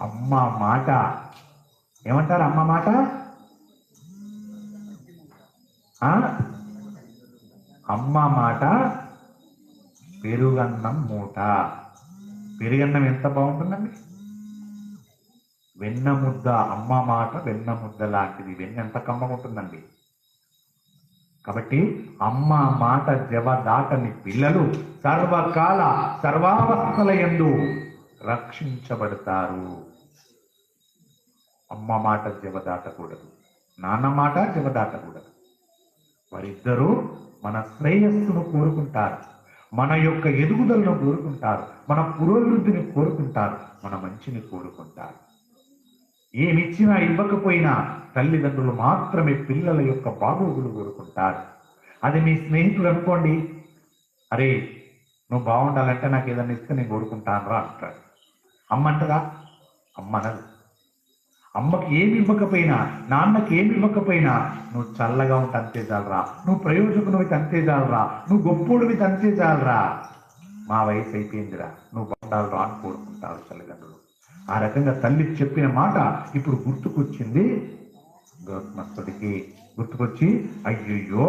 అమ్మ మాట ఏమంటారు? అమ్మ మాట అమ్మ మాట పెరుగన్నం మూట. పెరుగన్నం ఎంత బాగుంటుందండి. వెన్న ముద్ద, అమ్మ మాట వెన్న ముద్ద లాంటిది. వెన్న ఎంత కమ్మగా ఉంటుందండి. కాబట్టి అమ్మ మాట జవదాటని పిల్లలు సర్వకాల సర్వావస్థల యందు రక్షించబడతారు. అమ్మ మాట జవదాటకూడదు, నాన్న మాట జవదాటకూడదు. వారిద్దరూ మన శ్రేయస్సును కోరుకుంటారు, మన యొక్క ఎదుగుదలను కోరుకుంటారు, మన పురోభివృద్ధిని కోరుకుంటారు, మన మంచిని కోరుకుంటారు. ఏమిచ్చినా ఇవ్వకపోయినా తల్లిదండ్రులు మాత్రమే పిల్లల యొక్క బాగోగులు కోరుకుంటారు. అది మీ స్నేహితుడు అనుకోండి, అరే నువ్వు బాగుండాలంటే నాకు ఏదైనా ఇస్తే నేను కోరుకుంటాను రా అంటాడు. అమ్మ అంటదా? అమ్మ అనదు. అమ్మకి ఏమి ఇవ్వకపోయినా, నాన్నకి ఏమి ఇవ్వకపోయినా నువ్వు చల్లగా ఉంటే అంతే చాలరా, నువ్వు ప్రయోజకునివి అంతే చాలరా, నువ్వు గొప్పోడివి అంతే చాలరా, మా వయసు అయిపోయిందిరా, నువ్వు బాగుండాలరా అని కోరుకుంటారు తల్లిదండ్రులు. ఆ రకంగా తల్లి చెప్పిన మాట ఇప్పుడు గుర్తుకొచ్చింది గౌతమస్తుడికి. గుర్తుకొచ్చి అయ్యయ్యో